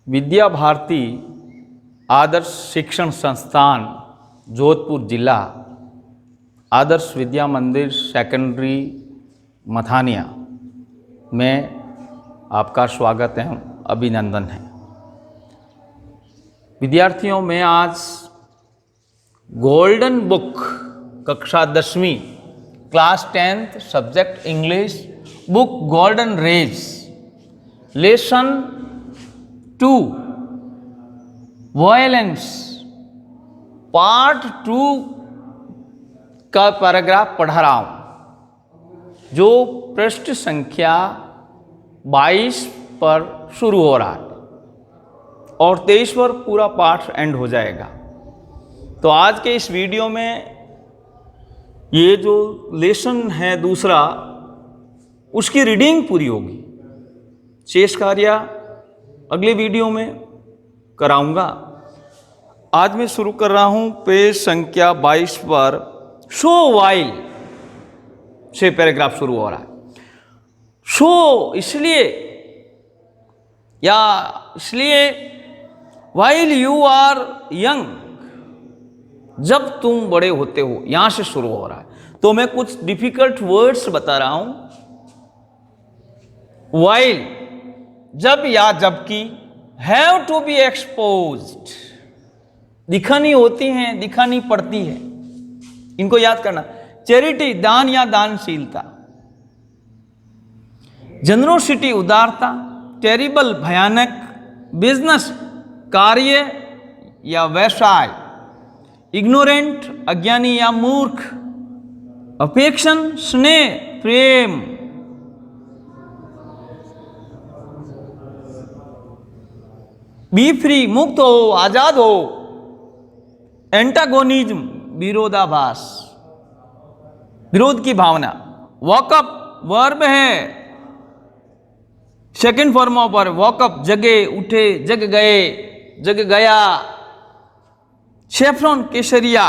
विद्या भारती आदर्श शिक्षण संस्थान जोधपुर जिला आदर्श विद्या मंदिर सेकेंडरी मथानिया में आपका स्वागत है, अभिनंदन है। विद्यार्थियों, मैं आज गोल्डन बुक कक्षा 10वीं class 10th subject English book golden rays lesson 2 violence part 2 का पैराग्राफ पढ़ा रहा हूं, जो पृष्ठ संख्या 22 पर शुरू हो रहा है और 23 पर पूरा पाठ एंड हो जाएगा। तो आज के इस वीडियो में ये जो लेसन है दूसरा, उसकी रीडिंग पूरी होगी। शेष कार्य अगले वीडियो में कराऊंगा। आज मैं शुरू कर रहा हूं पेज संख्या 22 पर शो वाइल से पैराग्राफ शुरू हो रहा है। शो इसलिए वाइल यू आर यंग, जब तुम बड़े होते हो, यहां से शुरू हो रहा है। तो मैं कुछ डिफिकल्ट वर्ड्स बता रहा हूं। वाइल जब या जबकि, हैव टू बी एक्सपोज्ड दिखानी होती हैं, दिखानी पड़ती है, इनको याद करना। चैरिटी दान या दानशीलता, जनरोसिटी उदारता, टेरिबल भयानक, बिजनेस कार्य या व्यवसाय, इग्नोरेंट अज्ञानी या मूर्ख, अफेक्शन स्नेह प्रेम, बी फ्री मुक्त हो आजाद हो, एंटागोनिज्म विरोधाभास विरोध की भावना, वॉकअप वर्ब है, second form of verb walk up जगे उठे, जग गए, जग गया, शेफ्रॉन केसरिया,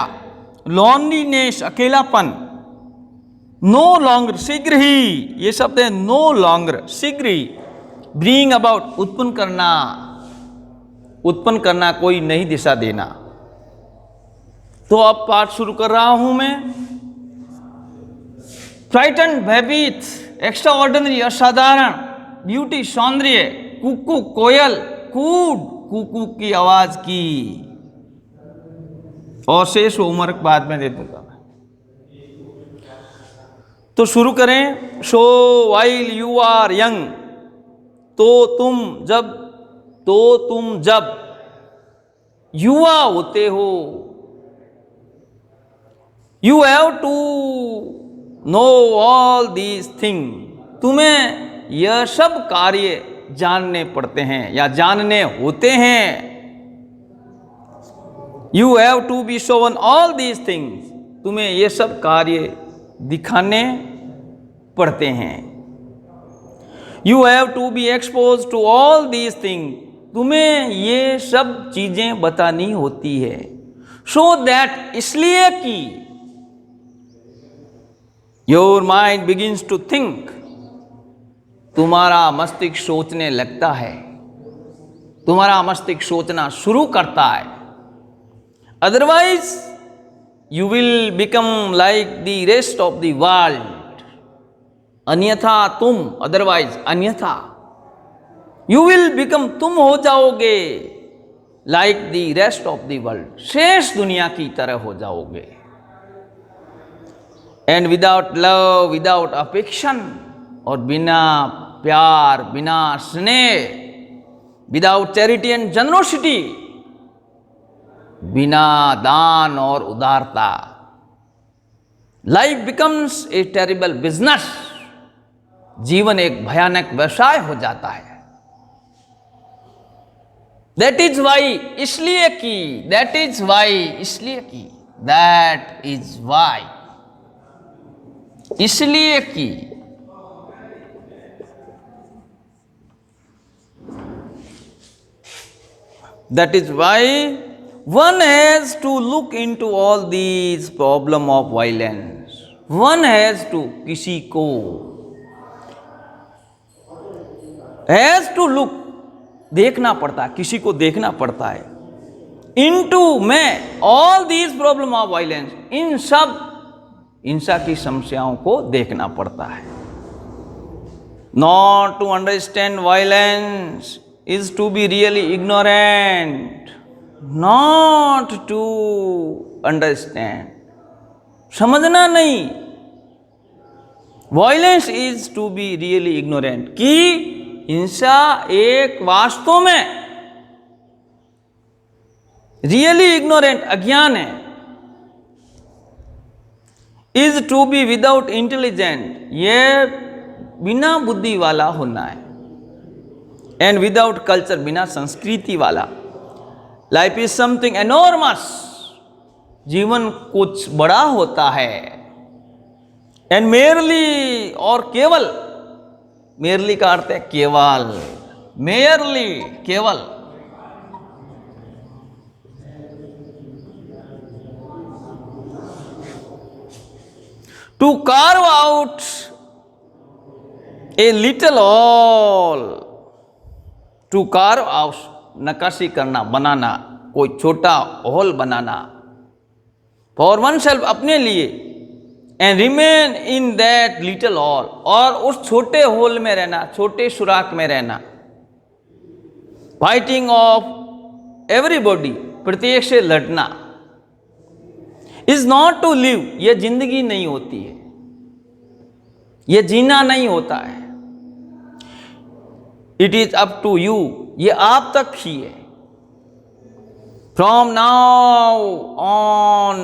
लॉन्लीनेस अकेलापन, नो लॉन्गर शीघ्र ही, ये शब्द है नो लॉन्गर शीघ्र ही, ब्रिंग अबाउट उत्पन्न करना, कोई नई दिशा देना। तो अब पाठ शुरू कर रहा हूं मैं। फ्राइटन भयभीत, एक्स्ट्रा ऑर्डिनरी असाधारण, ब्यूटी सौंदर्य, कुकू कोयल, कूड कुकू की आवाज की, और शेष उम्र बाद में दे दूंगा। तो शुरू करें। So while you are young, तो तुम जब युवा होते हो, you have to know all these thing, तुम्हें यह सब कार्य जानने पड़ते हैं या जानने होते हैं। You have to be shown all these things, तुम्हें ये सब कार्य दिखाने पड़ते हैं। You have to be expose to all these things, तुम्हें ये सब चीजें बतानी होती है। सो दैट इसलिए कि your mind begins to think, तुम्हारा मस्तिष्क सोचने लगता है, तुम्हारा मस्तिष्क सोचना शुरू करता है। Otherwise you will become like the rest of the world, अन्यथा तुम, अदरवाइज अन्यथा, यू विल बिकम तुम हो जाओगे, like the rest of the world शेष दुनिया की तरह हो जाओगे। And without love without affection, और बिना प्यार बिना स्नेह, विदाउट चैरिटी एंड जनरोसिटी, बिना दान और उदारता, life becomes a terrible business, जीवन एक भयानक व्यवसाय हो जाता है। दैट इज वाई इसलिए कि, दैट इज वाई इसलिए कि, दैट इज वाई इसलिए कि, that is why one has to look into all these problem of violence, one has to, किसी को, हैज टू लुक देखना पड़ता है, किसी को देखना पड़ता है। इनटू में all these problem of violence, इन सब हिंसा की समस्याओं को देखना पड़ता है। Not to understand violence is to be really ignorant, not to understand, समझना नहीं, violence is to be really ignorant, कि हिंसा एक वास्तव में रियली इग्नोरेंट अज्ञान है। Is to be without intelligent, ये बिना बुद्धि वाला होना है। एंड विदाउट कल्चर, बिना संस्कृति वाला। लाइफ इज समथिंग एनॉर्मस, जीवन कुछ बड़ा होता है। एंड मेयरली, और केवल, मेयरली का अर्थ है केवल, मेयरली केवल, to carve out a little hole, to carve out, नक्काशी करना, बनाना, कोई छोटा हॉल बनाना, फॉर वन सेल्फ, अपने लिए, and remain in that little hole, और उस छोटे हॉल में रहना, छोटे सुराख में रहना। फाइटिंग ऑफ एवरीबॉडी, प्रत्येक से लड़ना। इज नॉट टू लिव, यह जिंदगी नहीं होती है, यह जीना नहीं होता है। It is up to you, ये आप तक ही है। फ्रॉम नाउ ऑन,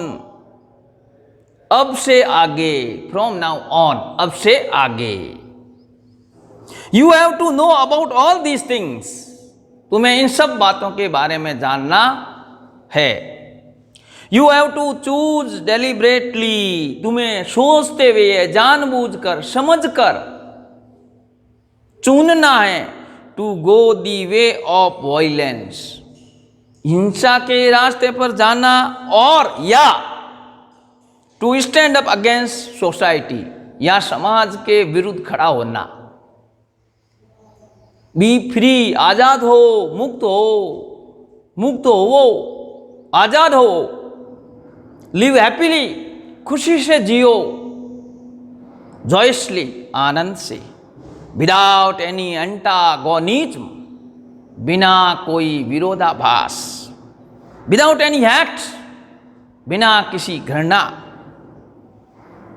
अब से आगे, फ्रॉम नाउ ऑन, अब से आगे। You have to know about all these things, तुम्हें इन सब बातों के बारे में जानना है। You have to choose deliberately, तुम्हें सोचते हुए, जानबूझकर, समझकर चुनना है। To go the way of violence, हिंसा के रास्ते पर जाना, और या to stand up against society, या समाज के विरुद्ध खड़ा होना। बी फ्री, आजाद हो, मुक्त हो, मुक्त हो, आजाद हो। लिव हैप्पीली, खुशी से जियो, जॉयसली, आनंद से। विदाउट एनी एंटागोनिज्म, बिना कोई विरोधाभास। विदाउट एनी हैट, बिना किसी घृणा।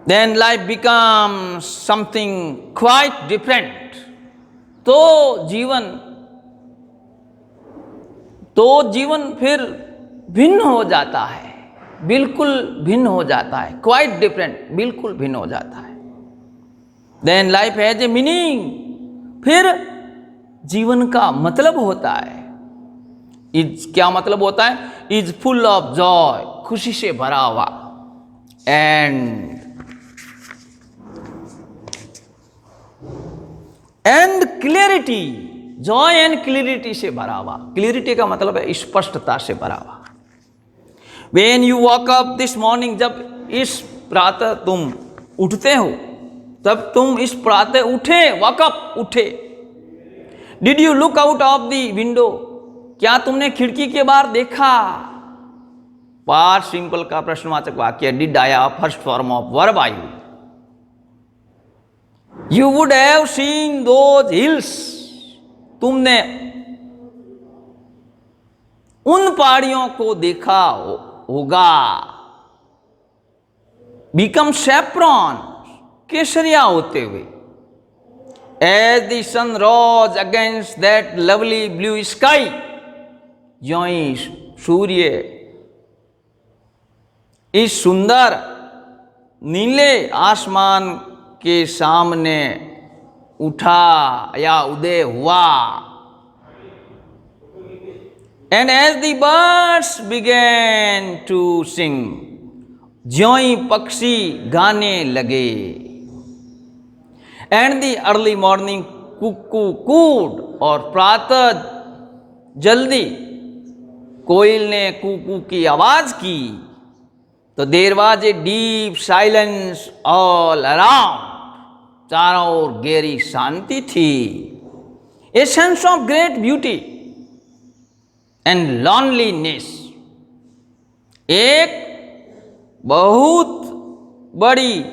Then life becomes something quite different, तो जीवन फिर भिन्न हो जाता है, बिल्कुल भिन्न हो जाता है। क्वाइट डिफरेंट, बिल्कुल भिन्न हो जाता है। Then life has a meaning, फिर जीवन का मतलब होता है। इज, क्या मतलब होता है? इज फुल ऑफ जॉय, खुशी से भरा हुआ। And clarity, Joy and clarity से भरा हुआ। क्लियरिटी का मतलब है स्पष्टता से भरा हुआ। When you woke up this morning, जब इस प्रातः तुम उठते हो, तब तुम इस प्रातः उठे, वॉकअप, उठे। Did you look out of the window, क्या तुमने खिड़की के बाहर देखा? पास्ट सिंपल का प्रश्नवाचक वाक्य, डिड आया first form of verb I. You would have seen those hills, तुमने उन पहाड़ियों को देखा होगा। बिकम सेफ्रॉन, केसरिया होते हुए। As the sun rose against that lovely blue sky, ज्यों ही सूर्य इस सुंदर नीले आसमान के सामने उठा या उदय हुआ। And as the birds began to sing, ज्यों ही पक्षी गाने लगे। And the early morning cuckoo cooed, और प्रातः जल्दी कोयल ने कुकू की आवाज की। तो there was a deep silence all around, चारों ओर गहरी शांति थी। A sense of great beauty, and loneliness, एक बहुत बड़ी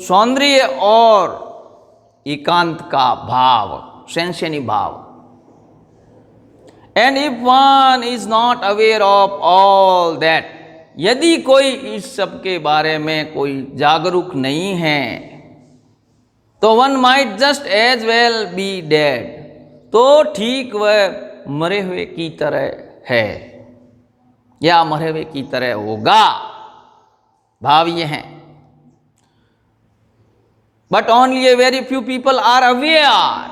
सौंदर्य और एकांत का भाव, सेंसनी भाव। And if one is not aware of all that, यदि कोई इस सब के बारे में कोई जागरूक नहीं है, तो one might just as well be dead, तो ठीक वह मरे हुए की तरह है या मरे हुए की तरह होगा। भाव ये हैं। But only a very few people are aware,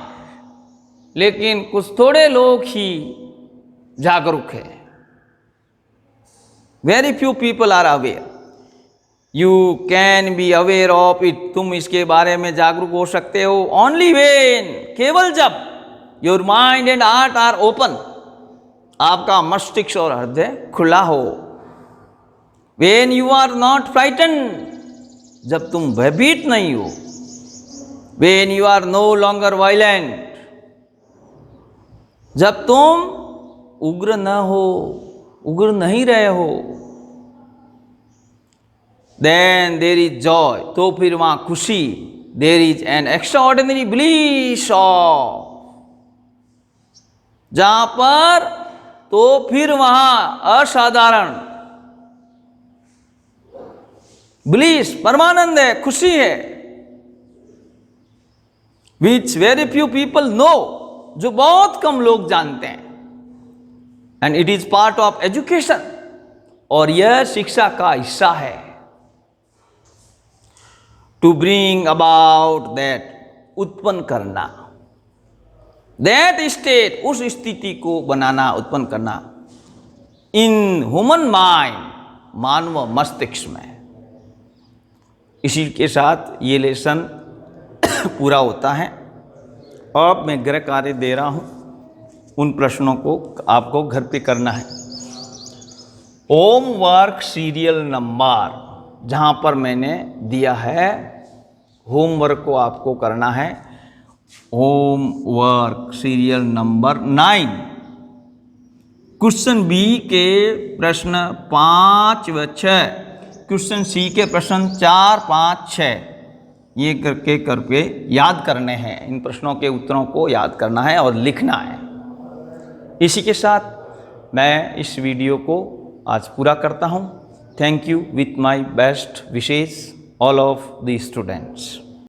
लेकिन कुछ थोड़े लोग ही जागरूक है। Very few people are aware. You can be aware of it, तुम इसके बारे में जागरूक हो सकते हो ओनली वेन, केवल जब your mind and heart are open, आपका मस्तिष्क और हृदय खुला हो। When you are not frighten, जब तुम भयभीत नहीं हो। When you are no longer violent, जब तुम उग्र न हो, उग्र नहीं रहे हो। देन देर इज जॉय, तो फिर वहां खुशी। There is an extra ordinary bliss of, जहां पर तो फिर वहां असाधारण ब्लिस, परमानंद है, खुशी है। Which very few people know, जो बहुत कम लोग जानते हैं। And it is part of education, और यह शिक्षा का हिस्सा है। टू ब्रिंग अबाउट दैट, उत्पन्न करना। दैट स्टेट, उस स्थिति को बनाना, उत्पन्न करना। इन ह्यूमन माइंड, मानव मस्तिष्क में। इसी के साथ ये लेसन पूरा होता है। अब मैं गृह कार्य दे रहा हूँ, उन प्रश्नों को आपको घर पे करना है। होमवर्क सीरियल नंबर, जहाँ पर मैंने दिया है होमवर्क को आपको करना है। Homework serial number 9, question B के प्रश्न 5 व 6, क्वेश्चन सी के प्रश्न 4, 5, 6, ये करके याद करने हैं। इन प्रश्नों के उत्तरों को याद करना है और लिखना है। इसी के साथ मैं इस वीडियो को आज पूरा करता हूँ। Thank you, with my best wishes all of the students.